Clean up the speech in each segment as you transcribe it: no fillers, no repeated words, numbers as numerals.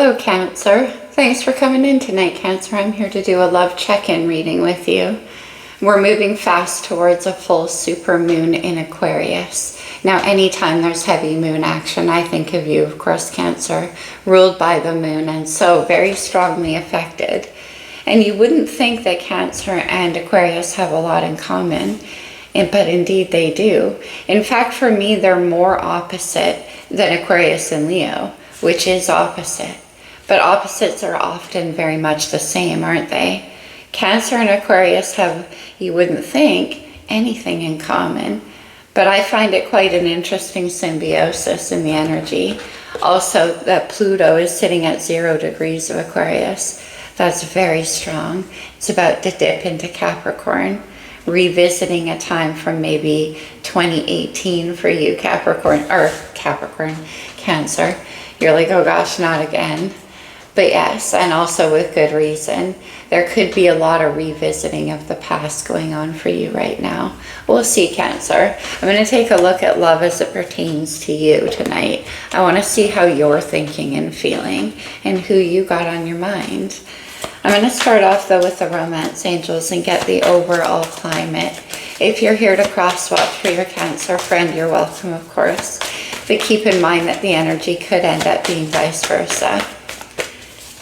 Hello, Cancer. Thanks for coming in tonight, Cancer. I'm here to do a love check-in reading with you. We're moving fast towards a full super moon in Aquarius. Now, anytime there's heavy moon action, I think of you, of course, Cancer, ruled by the moon and so very strongly affected. And you wouldn't think that Cancer and Aquarius have a lot in common, but indeed they do. In fact, for me, they're more opposite than Aquarius and Leo, which is opposite. But opposites are often very much the same, aren't they? Cancer and Aquarius have, you wouldn't think, anything in common. But I find it quite an interesting symbiosis in the energy. Also, that Pluto is sitting at 0 degrees of Aquarius. That's very strong. It's about to dip into Capricorn, revisiting a time from maybe 2018 for you, Cancer. You're like, oh gosh, not again. But yes, and also with good reason. There could be a lot of revisiting of the past going on for you right now. We'll see, Cancer. I'm going to take a look at love as it pertains to you tonight. I want to see how you're thinking and feeling and who you got on your mind. I'm going to start off though with the romance angels and get the overall climate. If you're here to cross watch for your Cancer friend, you're welcome, of course. But keep in mind that the energy could end up being vice versa.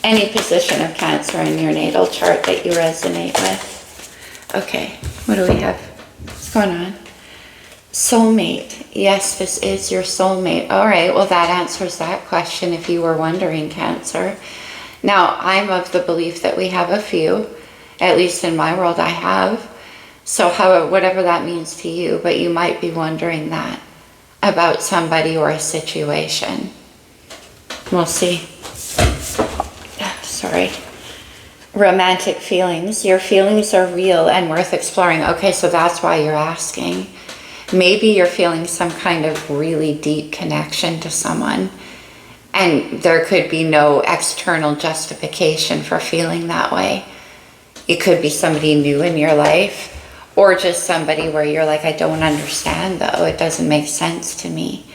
Any position of Cancer in your natal chart that you resonate with. Okay, what do we have? What's going on? Soulmate. Yes, this is your soulmate. All right, well that answers that question if you were wondering, Cancer. Now, I'm of the belief that we have a few, at least in my world I have. So whatever that means to you, but you might be wondering that about somebody or a situation. We'll see. Sorry. Romantic feelings. Your feelings are real and worth exploring. Okay, so that's why you're asking. Maybe you're feeling some kind of really deep connection to someone, and there could be no external justification for feeling that way. It could be somebody new in your life, or just somebody where you're like, I don't understand though. It doesn't make sense to me.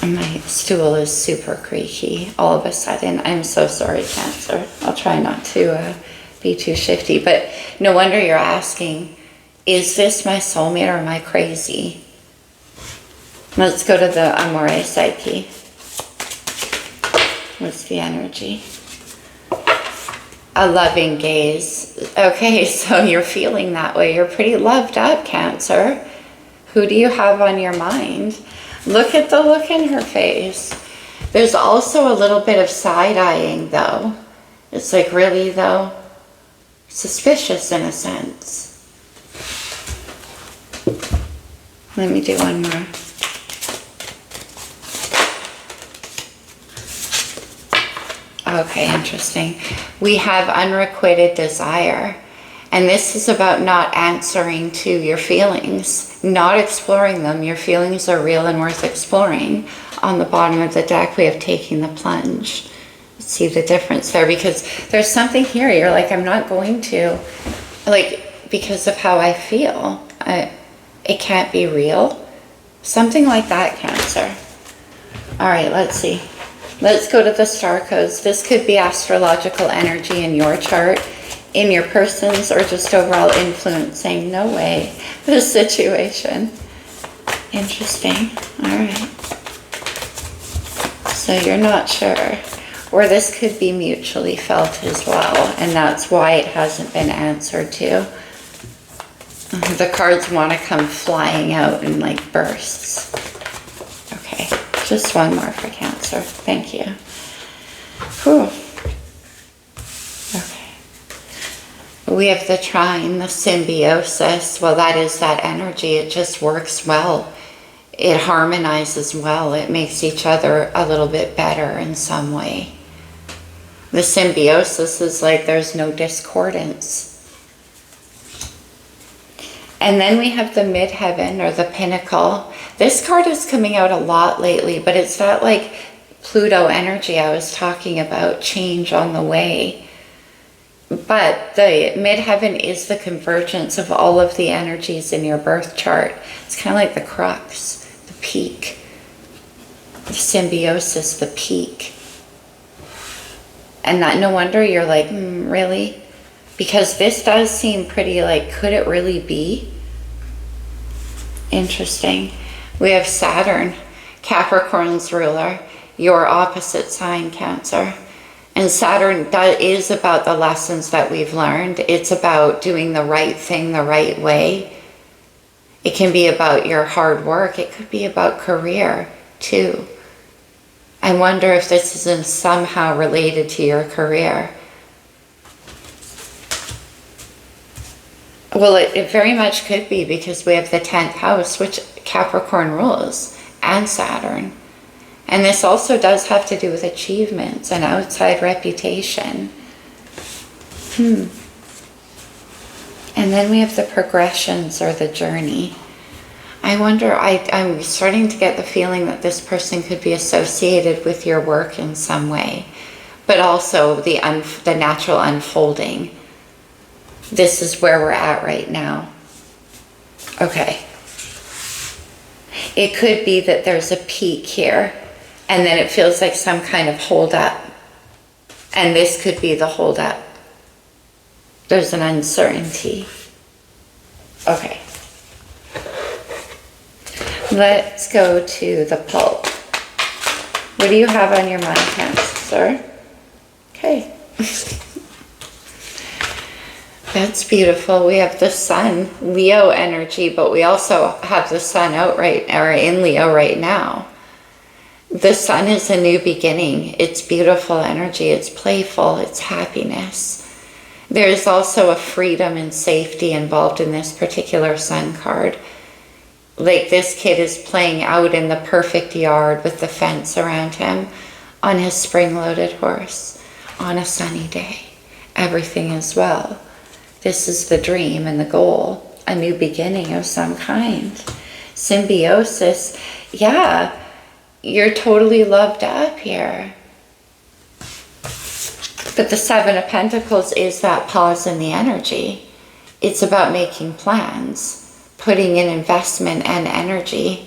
My stool is super creaky all of a sudden. I'm so sorry, Cancer. I'll try not to be too shifty, but no wonder you're asking, is this my soulmate or am I crazy? Let's go to the Amore Psyche. What's the energy? A loving gaze. Okay, so you're feeling that way. You're pretty loved up, Cancer. Who do you have on your mind? Look at the look in her face. There's also a little bit of side-eyeing, though. It's like, really, though? Suspicious in a sense. Let me do one more. Okay, interesting. We have unrequited desire. And this is about not answering to your feelings, not exploring them. Your feelings are real and worth exploring. On the bottom of the deck, we have taking the plunge. See the difference there? Because there's something here. You're like, I'm not going to, like, because of how I feel. It can't be real. Something like that, Cancer. All right, let's see. Let's go to the star codes. This could be astrological energy in your chart, in your person's, or just overall influencing, no way, the situation. Interesting. All right. So you're not sure. Or this could be mutually felt as well, and that's why it hasn't been answered to. The cards want to come flying out in like bursts. Okay, just one more for Cancer. Thank you. Whew. We have the trine, the symbiosis. Well, that is that energy. It just works well. It harmonizes well. It makes each other a little bit better in some way. The symbiosis is like there's no discordance. And then we have the midheaven or the pinnacle. This card is coming out a lot lately, but it's that like Pluto energy I was talking about, change on the way. But the midheaven is the convergence of all of the energies in your birth chart. It's kind of like the crux, the peak, the symbiosis, the peak. And that, no wonder you're like, really? Because this does seem pretty like, could it really be? Interesting. We have Saturn, Capricorn's ruler, your opposite sign, Cancer. And Saturn is about the lessons that we've learned. It's about doing the right thing the right way. It can be about your hard work. It could be about career too. I wonder if this isn't somehow related to your career. Well, it very much could be, because we have the 10th house, which Capricorn rules, and Saturn. And this also does have to do with achievements and outside reputation. And then we have the progressions, or the journey. I wonder, I'm starting to get the feeling that this person could be associated with your work in some way, but also the natural unfolding. This is where we're at right now. Okay. It could be that there's a peak here, and then it feels like some kind of hold up. And this could be the hold up. There's an uncertainty. Okay. Let's go to the pulp. What do you have on your mind, Cancer? Okay. That's beautiful. We have the sun, Leo energy, but we also have the sun in Leo right now. The sun is a new beginning. It's beautiful energy. It's playful. It's happiness. There's also a freedom and safety involved in this particular sun card. Like, this kid is playing out in the perfect yard with the fence around him on his spring-loaded horse on a sunny day. Everything is well. This is the dream and the goal, a new beginning of some kind. Symbiosis, yeah, you're totally loved up here. But the Seven of Pentacles is that pause in the energy. It's about making plans, putting in investment and energy,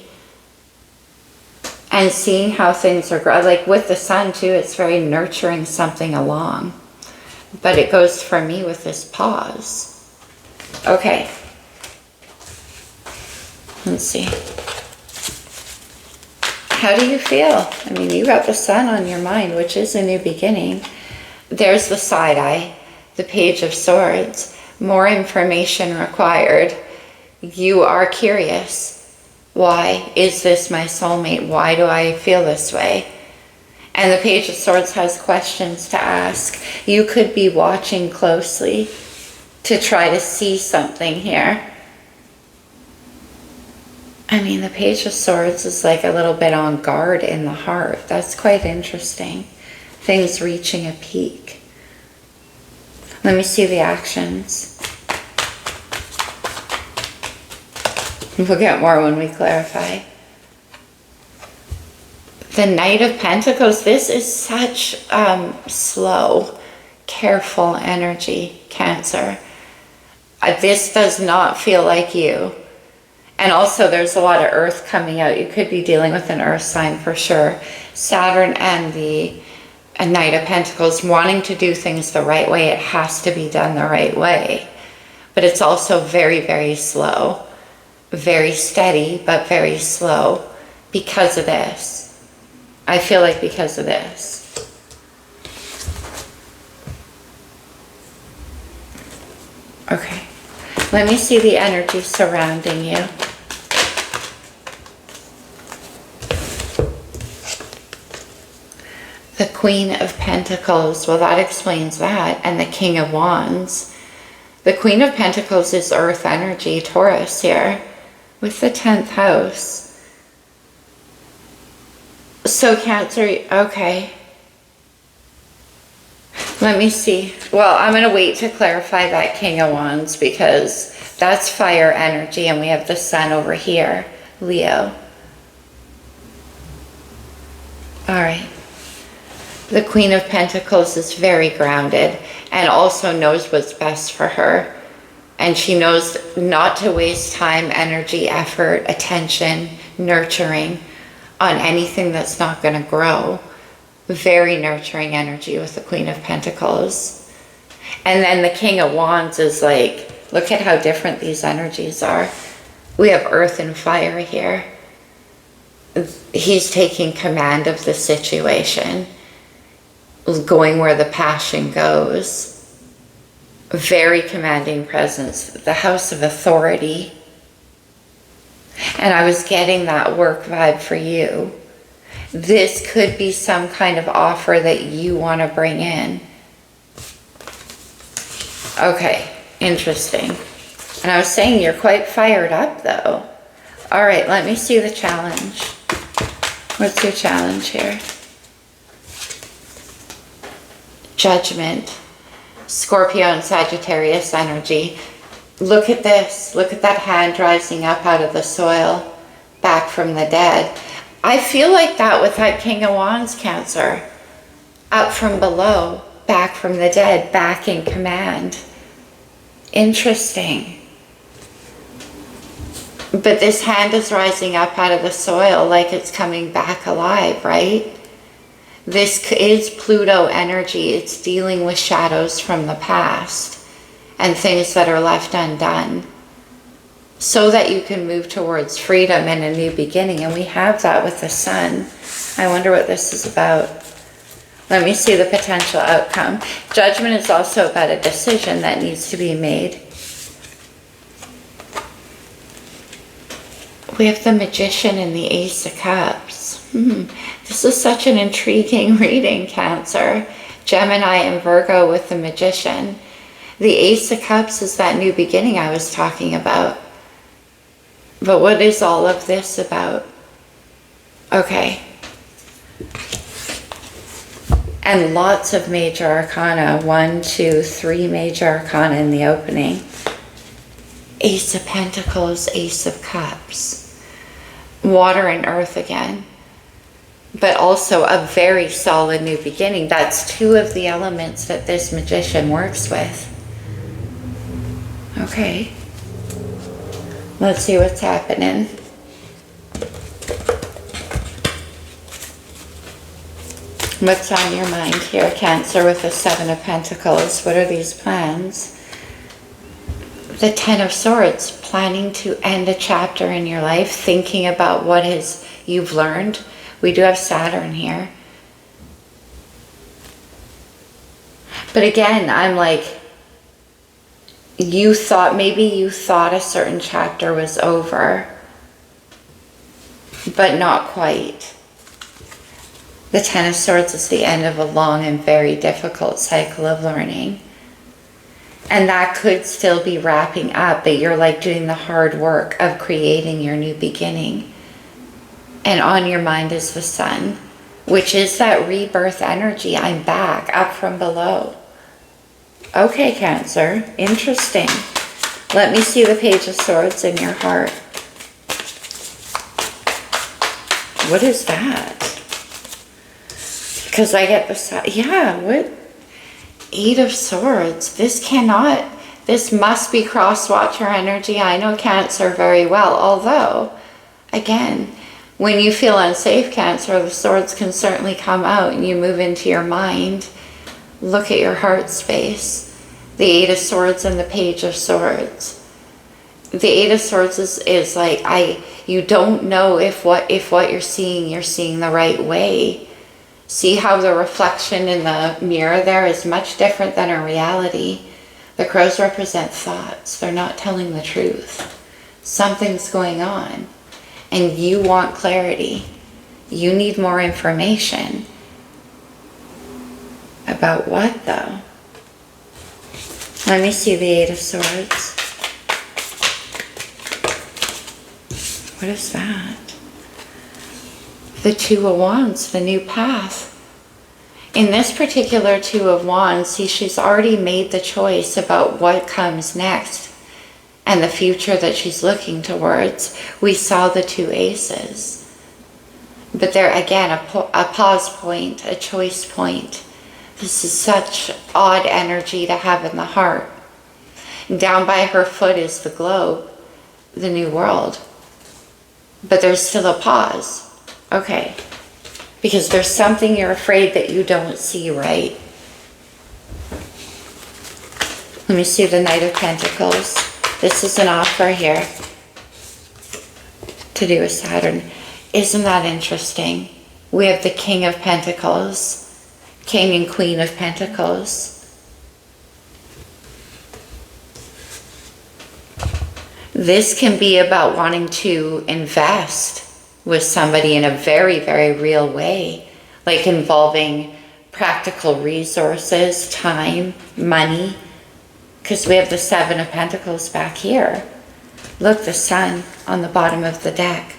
and seeing how things are growing. Like with the sun too, it's very nurturing something along. But it goes for me with this pause. Okay. Let's see. How do you feel? I mean, you got the sun on your mind, which is a new beginning. There's the side eye, the Page of Swords. More information required. You are curious. Why is this my soulmate? Why do I feel this way? And the Page of Swords has questions to ask. You could be watching closely to try to see something here. I mean, the Page of Swords is like a little bit on guard in the heart. That's quite interesting. Things reaching a peak. Let me see the actions. We'll get more when we clarify. The Knight of Pentacles, this is such slow, careful energy, Cancer. This does not feel like you. And also there's a lot of earth coming out. You could be dealing with an earth sign for sure. Saturn and the Knight of Pentacles, wanting to do things the right way. It has to be done the right way. But it's also very, very slow. Very steady, but very slow because of this. I feel like because of this. Okay. Let me see the energy surrounding you. The Queen of Pentacles, well, that explains that. And the King of Wands. The Queen of Pentacles is earth energy, Taurus here, with the 10th house. So Cancer, okay. Let me see. Well, I'm going to wait to clarify that King of Wands, because that's fire energy, and we have the sun over here, Leo. All right. The Queen of Pentacles is very grounded and also knows what's best for her. And she knows not to waste time, energy, effort, attention, nurturing on anything that's not going to grow. Very nurturing energy with the Queen of Pentacles. And then the King of Wands is like, look at how different these energies are. We have earth and fire here. He's taking command of the situation, going where the passion goes. Very commanding presence, the house of authority. And I was getting that work vibe for you. This could be some kind of offer that you want to bring in. Okay, interesting. And I was saying you're quite fired up though. All right, let me see the challenge. What's your challenge here? Judgment. Scorpio and Sagittarius energy. Look at this. Look at that hand rising up out of the soil, back from the dead. I feel like that with that King of Wands, Cancer. Up from below, back from the dead, back in command. Interesting. But this hand is rising up out of the soil like it's coming back alive, right? This is Pluto energy. It's dealing with shadows from the past and things that are left undone so that you can move towards freedom and a new beginning. And we have that with the Sun. I wonder what this is about. Let me see the potential outcome. Judgment is also about a decision that needs to be made. We have the Magician and the Ace of Cups. This is such an intriguing reading, Cancer. Gemini and Virgo with the Magician. The Ace of Cups is that new beginning I was talking about. But what is all of this about? Okay. And lots of major arcana. 1, 2, 3 major arcana in the opening. Ace of Pentacles, Ace of Cups. Water and earth again. But also a very solid new beginning. That's 2 of the elements that this Magician works with. Okay. Let's see what's happening. What's on your mind here, Cancer, with the 7 of Pentacles? What are these plans? The 10 of Swords, planning to end a chapter in your life, thinking about what you've learned. We do have Saturn here. But again, I'm like, maybe you thought a certain chapter was over, but not quite. The 10 of Swords is the end of a long and very difficult cycle of learning. And that could still be wrapping up, but you're like doing the hard work of creating your new beginning. And on your mind is the Sun, which is that rebirth energy. I'm back, up from below. Okay, Cancer, interesting. Let me see the Page of Swords in your heart. What is that? Because I get what? 8 of Swords. This must be cross-watcher energy. I know Cancer very well, although, again, when you feel unsafe, Cancer, the swords can certainly come out and you move into your mind. Look at your heart space. The 8 of Swords and the Page of Swords. The 8 of Swords is like, you don't know if what you're seeing the right way. See how the reflection in the mirror there is much different than a reality. The crows represent thoughts. They're not telling the truth. Something's going on. And you want clarity. You need more information. About what, though? Let me see the 8 of Swords. What is that? The 2 of Wands, the new path. In this particular 2 of Wands, she's already made the choice about what comes next and the future that she's looking towards. We saw the 2 aces. But there again, a pause point, a choice point. This is such odd energy to have in the heart. Down by her foot is the globe, the new world. But there's still a pause. Okay, because there's something you're afraid that you don't see right. Let me see the Knight of Pentacles. This is an offer here to do with Saturn. Isn't that interesting? We have the King of Pentacles, King and Queen of Pentacles. This can be about wanting to invest with somebody in a very, very real way, like involving practical resources, time, money, because we have the Seven of Pentacles back here. Look, the Sun on the bottom of the deck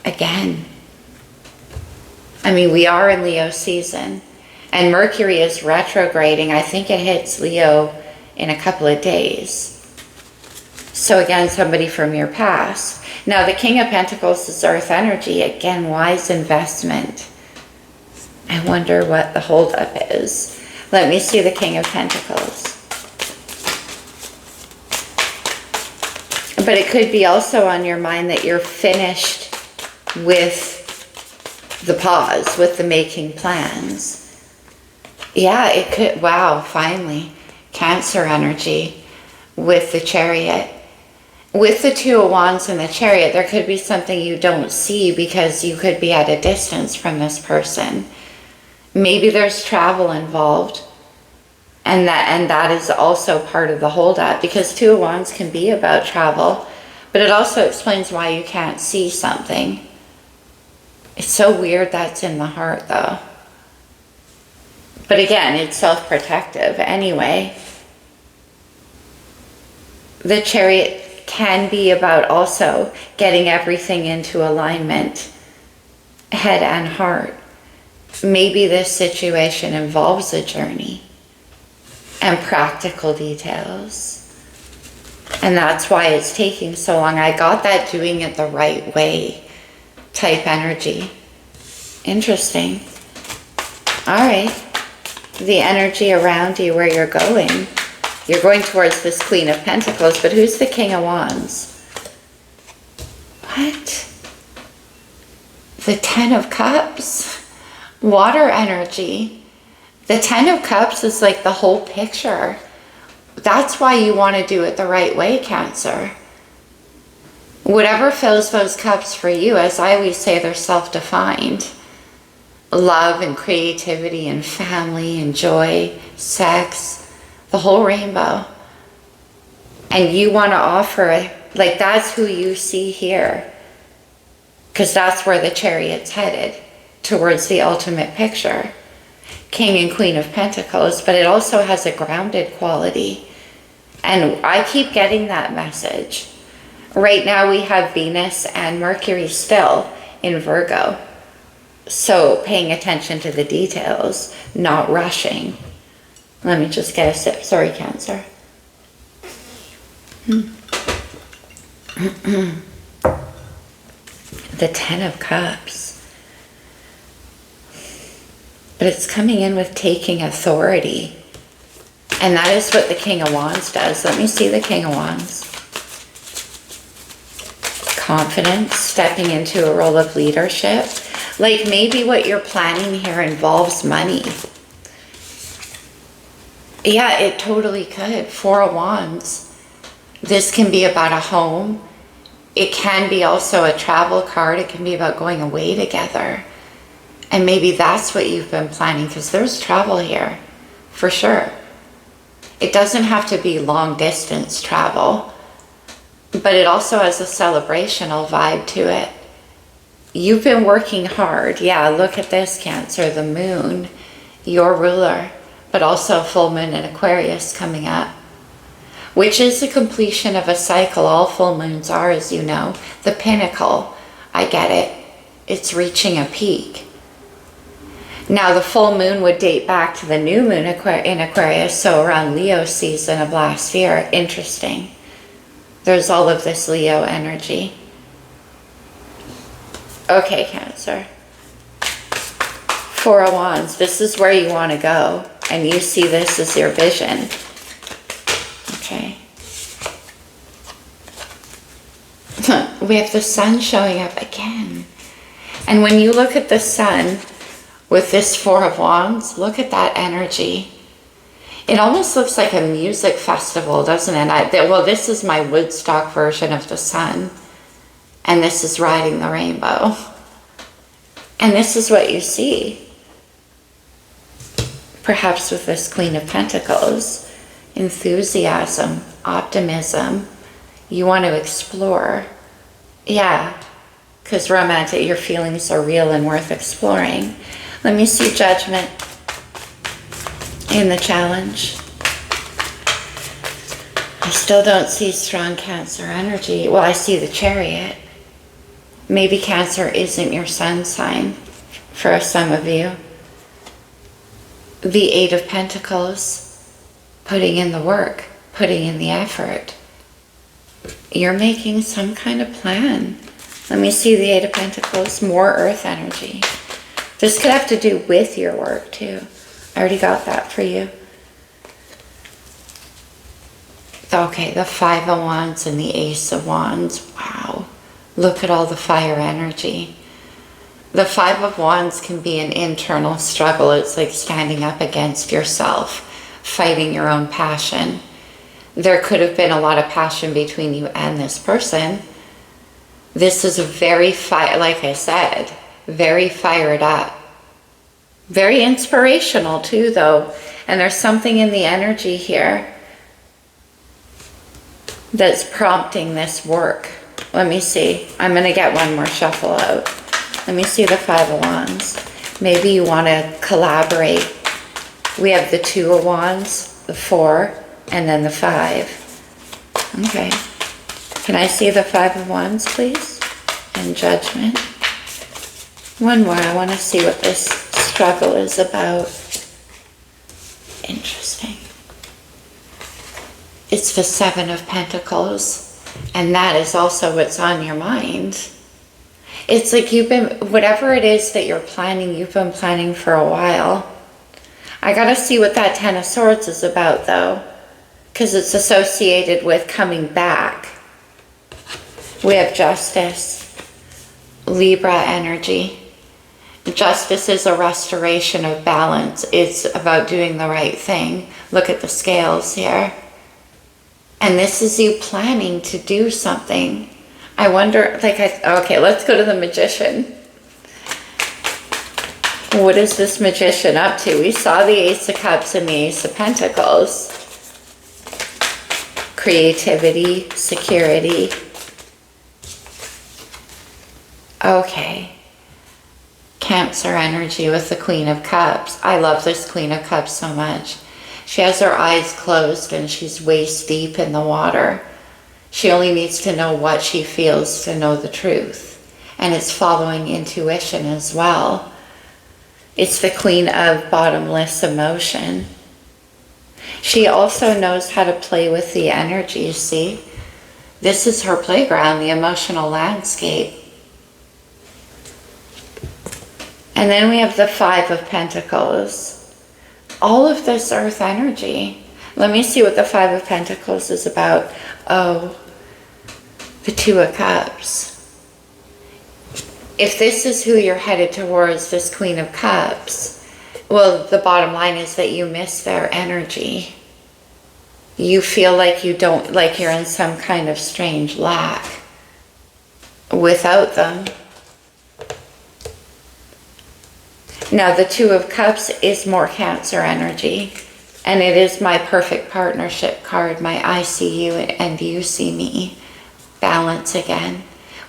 again. I mean, we are in Leo season, and Mercury is retrograding. I think it hits Leo in a couple of days. So again, somebody from your past. Now, the King of Pentacles is Earth energy. Again, wise investment. I wonder what the holdup is. Let me see the King of Pentacles. But it could be also on your mind that you're finished with the pause, with the making plans. Yeah, it could. Wow, finally. Cancer energy with the Chariot. With the Two of Wands and the Chariot, there could be something you don't see because you could be at a distance from this person. Maybe there's travel involved, and that is also part of the holdup, because Two of Wands can be about travel, but it also explains why you can't see something. It's so weird that's in the heart, though. But again, it's self-protective anyway. The Chariot can be about also getting everything into alignment, head and heart. Maybe this situation involves a journey and practical details. And that's why it's taking so long. I got that doing it the right way type energy. Interesting. All right. The energy around you, where you're going. You're going towards this Queen of Pentacles, but who's the King of Wands? What? The Ten of Cups? Water energy. The Ten of Cups is like the whole picture. That's why you want to do it the right way, Cancer. Whatever fills those cups for you, as I always say, they're self-defined. Love and creativity and family and joy, sex, the whole rainbow. And you want to offer it, like that's who you see here. Because that's where the Chariot's headed, towards the ultimate picture. King and Queen of Pentacles, but it also has a grounded quality. And I keep getting that message. Right now we have Venus and Mercury still in Virgo. So paying attention to the details, not rushing. Let me just get a sip. Sorry, Cancer. The Ten of Cups. But it's coming in with taking authority. And that is what the King of Wands does. Let me see the King of Wands. Confidence, stepping into a role of leadership. Like maybe what you're planning here involves money. Yeah, it totally could. Four of Wands. This can be about a home. It can be also a travel card. It can be about going away together. And maybe that's what you've been planning, because there's travel here, for sure. It doesn't have to be long distance travel, but it also has a celebrational vibe to it. You've been working hard. Yeah, look at this, Cancer, the moon, your ruler, but also full moon in Aquarius coming up, which is the completion of a cycle. All full moons are, as you know, the pinnacle. I get it. It's reaching a peak. Now, the full moon would date back to the new moon in Aquarius, so around Leo season of last year. Interesting. There's all of this Leo energy. Okay, Cancer. Four of Wands. This is where you want to go, and you see this as your vision. Okay. We have the Sun showing up again. And when you look at the Sun, With this Four of Wands, look at that energy. It almost looks like a music festival, doesn't it? Well, this is my Woodstock version of the sun. And this is riding the rainbow. And this is what you see. Perhaps with this Queen of Pentacles. Enthusiasm, optimism. You want to explore. Yeah, because romantic, your feelings are real and worth exploring. Let me see Judgment in the challenge. I still don't see strong Cancer energy. Well, I see the Chariot. Maybe Cancer isn't your sun sign for some of you. The Eight of Pentacles, putting in the work, putting in the effort. You're making some kind of plan. Let me see the Eight of Pentacles, more earth energy. This could have to do with your work too. I already got that for you. Okay, the Five of Wands and the Ace of Wands. Wow. Look at all the fire energy. The Five of Wands can be an internal struggle. It's like standing up against yourself, fighting your own passion. There could have been a lot of passion between you and this person. This is a very like I said, very fired up. Very inspirational too, though. And there's something in the energy here that's prompting this work. Let me see. I'm going to get one more shuffle out. Let me see the Five of Wands. Maybe you want to collaborate. We have the Two of Wands, the Four, and then the Five. Okay. Can I see the Five of Wands, please? And Judgment. One more. I want to see what this struggle is about. Interesting. It's the Seven of Pentacles. And that is also what's on your mind. It's like you've been, whatever it is that you're planning, you've been planning for a while. I gotta see what that Ten of Swords is about though, because it's associated with coming back. We have Justice, Libra energy. Justice is a restoration of balance. It's about doing the right thing. Look at the scales here. And this is you planning to do something. I wonder, okay, let's go to the Magician. What is this Magician up to? We saw the Ace of Cups and the Ace of Pentacles. Creativity, security. Okay. Cancer energy with the Queen of Cups. I love this Queen of Cups so much. She has her eyes closed and she's waist deep in the water. She only needs to know what she feels to know the truth. And it's following intuition as well. It's the Queen of bottomless emotion. She also knows how to play with the energy, see? This is her playground, the emotional landscape. And then we have the Five of Pentacles. All of this earth energy. Let me see what the Five of Pentacles is about. Oh, the Two of Cups. If this is who you're headed towards, this Queen of Cups, well, the bottom line is that you miss their energy. You feel like you don't, like you're in some kind of strange lack without them. Now, the Two of Cups is more Cancer energy, and it is my perfect partnership card, my I see you and you see me. Balance again.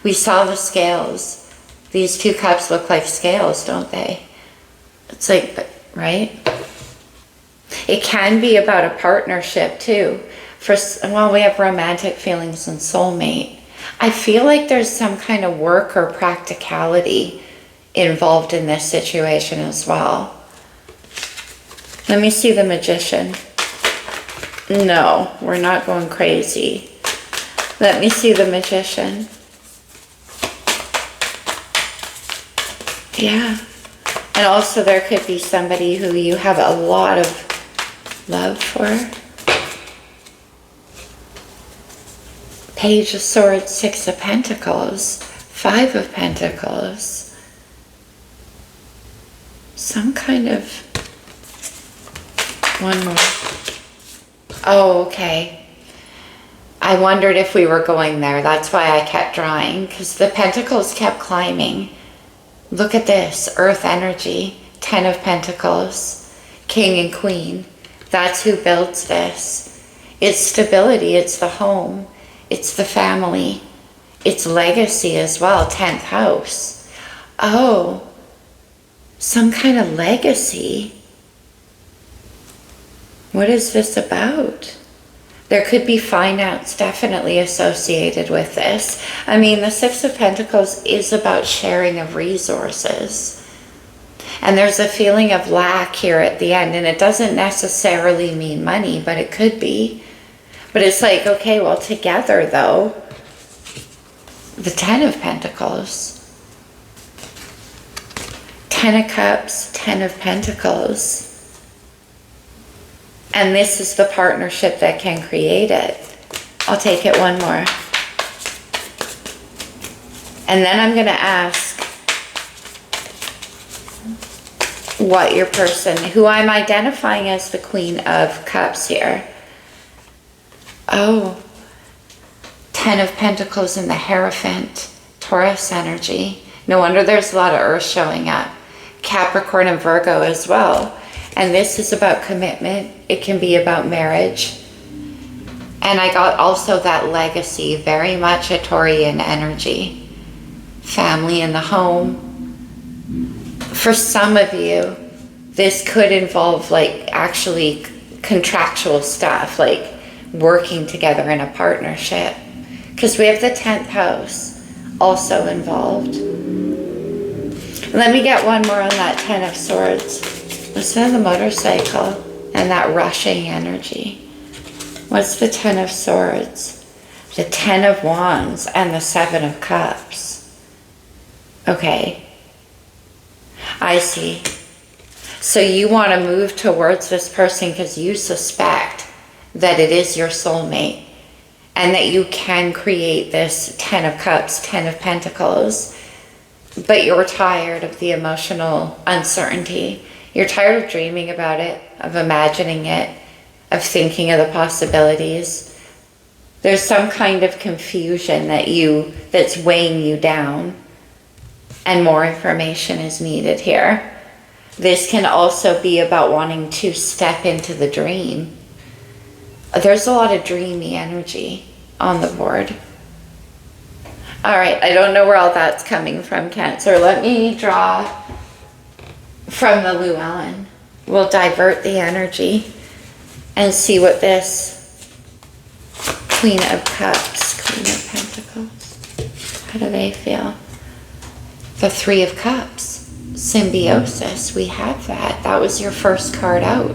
We saw the scales. These two cups look like scales, don't they? It's like, right? It can be about a partnership too. Well, we have romantic feelings and soulmate. I feel like there's some kind of work or practicality involved in this situation as well. Let me see the Magician. No, we're not going crazy. Let me see the Magician. Yeah. And also there could be somebody who you have a lot of love for. Page of Swords, Six of Pentacles, Five of Pentacles. some kind of, one more. Oh, okay. I wondered if we were going there. That's why I kept drawing, because the pentacles kept climbing. Look at this, earth energy, 10 of Pentacles, king and queen. That's who builds this. It's stability, it's the home, it's the family, it's legacy as well, 10th house. Oh, some kind of legacy. What is this about? There could be finance definitely associated with this. I mean, the 6 of Pentacles is about sharing of resources. And there's a feeling of lack here at the end. And it doesn't necessarily mean money, but it could be. But it's like, okay, well, together though, the 10 of Pentacles, 10 of Cups, 10 of Pentacles. And this is the partnership that can create it. I'll take it one more. And then I'm going to ask what your person, who I'm identifying as the Queen of Cups here. Oh, 10 of Pentacles in the Hierophant, Taurus energy. No wonder there's a lot of earth showing up. Capricorn and Virgo as well. And this is about commitment. It can be about marriage. And I got also that legacy, very much a Taurian energy. Family in the home. For some of you, this could involve like actually contractual stuff, like working together in a partnership. Because we have the 10th house also involved. Let me get one more on that 10 of Swords. Listen to the motorcycle and that rushing energy. What's the 10 of Swords? The 10 of Wands and the 7 of Cups. Okay. I see. So you want to move towards this person because you suspect that it is your soulmate and that you can create this 10 of Cups, 10 of Pentacles, but you're tired of the emotional uncertainty. You're tired of dreaming about it, of imagining it, of thinking of the possibilities. There's some kind of confusion that's weighing you down, and more information is needed here. This can also be about wanting to step into the dream. There's a lot of dreamy energy on the board. All right, I don't know where all that's coming from, Cancer. Let me draw from the Llewellyn. We'll divert the energy and see what this Queen of Cups, Queen of Pentacles, how do they feel? The 3 of Cups, symbiosis. We have that. That was your first card out.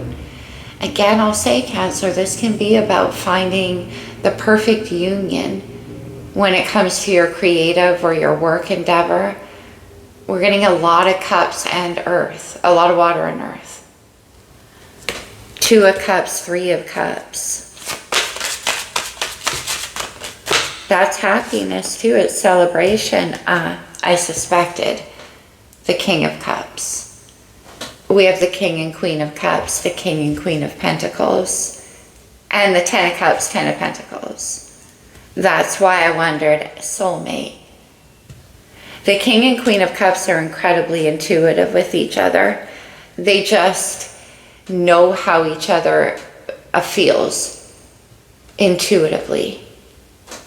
Again, I'll say, Cancer, this can be about finding the perfect union when it comes to your creative or your work endeavor. We're getting a lot of cups and earth, a lot of water and earth. 2 of Cups, 3 of Cups. That's happiness too, it's celebration. I suspected the King of Cups. We have the King and Queen of Cups, the King and Queen of Pentacles, and the 10 of Cups, 10 of Pentacles. That's why I wondered, soulmate. The King and Queen of Cups are incredibly intuitive with each other. They just know how each other feels intuitively,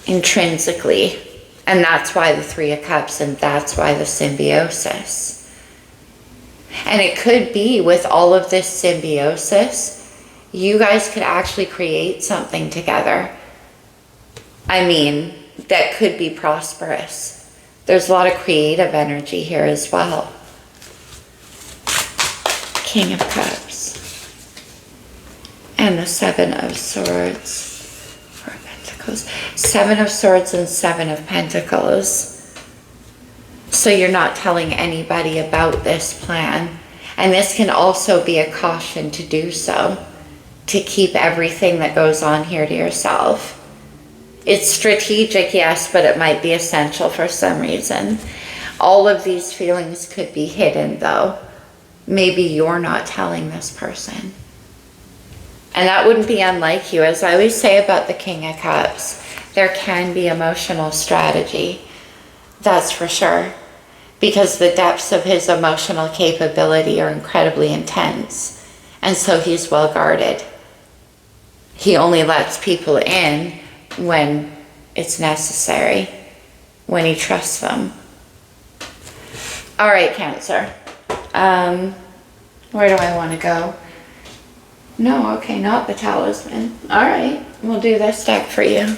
intrinsically. And that's why the 3 of Cups, and that's why the symbiosis. And it could be with all of this symbiosis, you guys could actually create something together. I mean, that could be prosperous. There's a lot of creative energy here as well. King of Cups. And the 7 of Swords. 4 of Pentacles. 7 of Swords and 7 of Pentacles. So you're not telling anybody about this plan. And this can also be a caution to do so. To keep everything that goes on here to yourself. It's strategic, yes, but it might be essential for some reason. All of these feelings could be hidden, though. maybe you're not telling this person. And that wouldn't be unlike you. As I always say about the King of Cups, there can be emotional strategy. That's for sure. Because the depths of his emotional capability are incredibly intense. And so he's well guarded. He only lets people in when it's necessary, when he trusts them. All right, Cancer. Where do I want to go? No, okay, not the talisman. All right, we'll do this deck for you.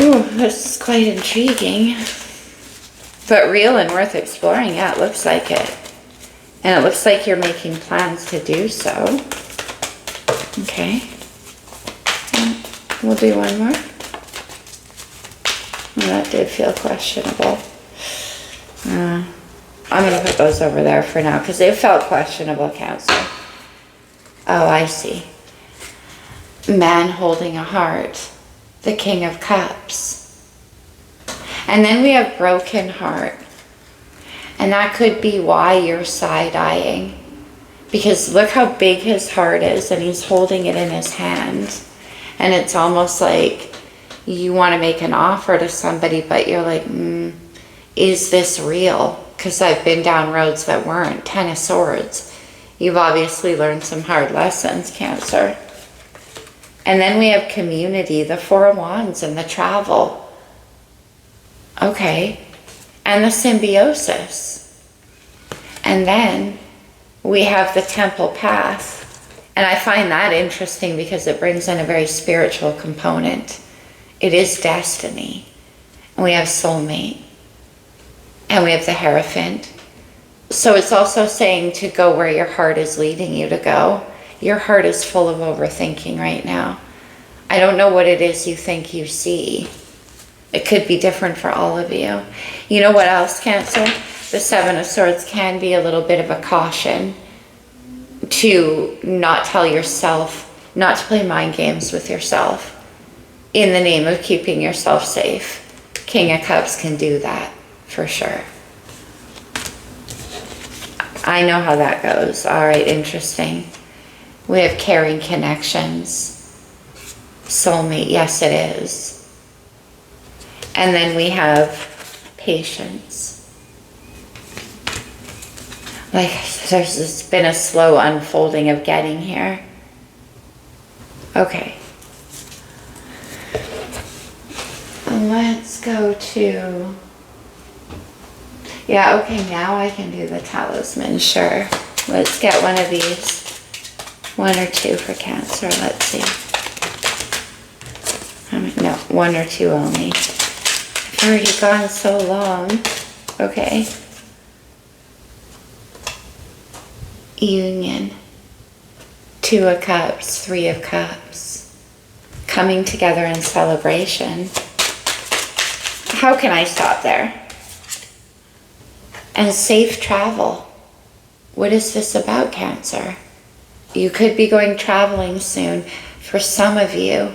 Ooh, this is quite intriguing. But real and worth exploring, yeah, it looks like it. And it looks like you're making plans to do so. Okay. We'll do one more. Well, that did feel questionable. I'm going to put those over there for now because they felt questionable, Cancer. Oh, I see. Man holding a heart. The King of Cups. And then we have broken heart. And that could be why you're side-eyeing. Because look how big his heart is and he's holding it in his hand. And it's almost like you want to make an offer to somebody, but you're like, is this real? Because I've been down roads that weren't. 10 of Swords. You've obviously learned some hard lessons, Cancer. And then we have community, the 4 of Wands and the travel. Okay. And the symbiosis. And then we have the temple path. And I find that interesting because it brings in a very spiritual component. It is destiny. And we have soulmate. And we have the Hierophant. So it's also saying to go where your heart is leading you to go. Your heart is full of overthinking right now. I don't know what it is you think you see. It could be different for all of you. You know what else, Cancer? The 7 of Swords can be a little bit of a caution to not tell yourself, not to play mind games with yourself in the name of keeping yourself safe. King of Cups can do that for sure. I know how that goes. All right, interesting. We have caring connections. Soulmate, yes it is. And then we have patience. Like there's been a slow unfolding of getting here. Okay. Let's go to... Yeah, okay, now I can do the talisman, sure. Let's get one of these. 1 or 2 for Cancer, let's see. No, 1 or 2 only. I've already gone so long. Okay. Union. 2 of Cups, 3 of Cups. Coming together in celebration. How can I stop there? And safe travel. What is this about, Cancer? You could be going traveling soon. For some of you,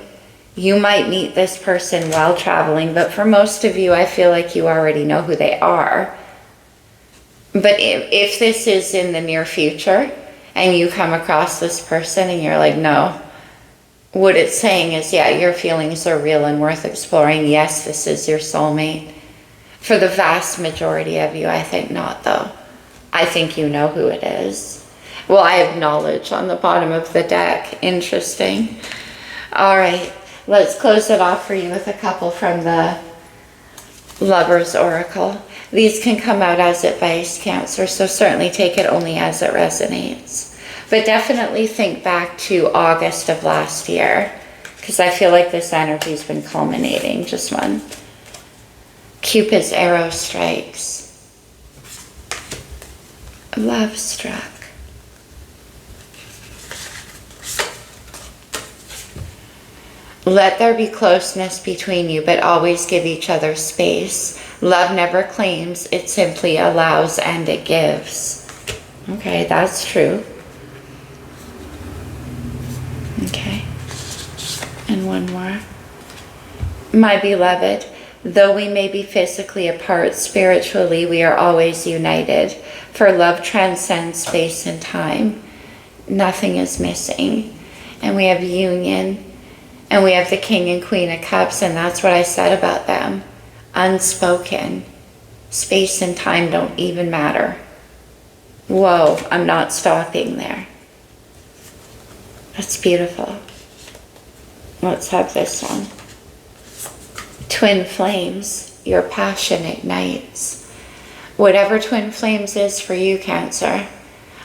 you might meet this person while traveling, but for most of you, I feel like you already know who they are. But if this is in the near future, and you come across this person and you're like, no, what it's saying is, yeah, your feelings are real and worth exploring. Yes, this is your soulmate. For the vast majority of you, I think not, though. I think you know who it is. Well, I have knowledge on the bottom of the deck. Interesting. All right, let's close it off for you with a couple from the Lover's Oracle. These can come out as advice, Cancer, so certainly take it only as it resonates. But definitely think back to August of last year, because I feel like this energy's been culminating. Just one. Cupid's arrow strikes. Love struck. Let there be closeness between you, but always give each other space. Love never claims, it simply allows and it gives. Okay, that's true. Okay. And one more. My beloved, Though we may be physically apart, spiritually we are always united, for love transcends space and time. Nothing is missing. And we have union, and we have the King and Queen of Cups, and that's what I said about them. Unspoken. Space and time don't even matter. Whoa, I'm not stopping there. That's beautiful. Let's have this one. Twin flames, your passion ignites. Whatever twin flames is for you, Cancer.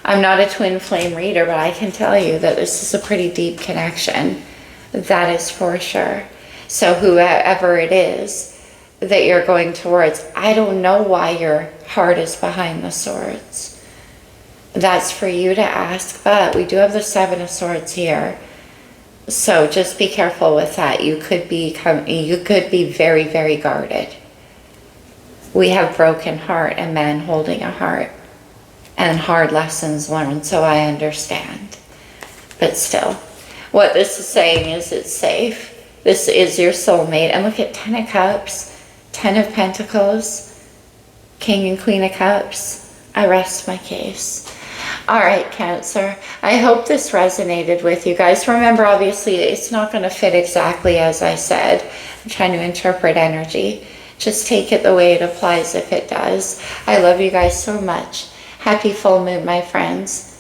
I'm not a twin flame reader, but I can tell you that this is a pretty deep connection. That is for sure. So whoever it is that you're going towards, I don't know why your heart is behind the swords. That's for you to ask, but we do have the Seven of Swords here. So just be careful with that. You could be very, very guarded. We have broken heart and men holding a heart and hard lessons learned, so I understand. But still, what this is saying is it's safe. This is your soulmate. And look at 10 of Cups, 10 of Pentacles, King and Queen of Cups. I rest my case. All right, Cancer. I hope this resonated with you guys. Remember, obviously, it's not going to fit exactly as I said. I'm trying to interpret energy. Just take it the way it applies if it does. I love you guys so much. Happy full moon, my friends.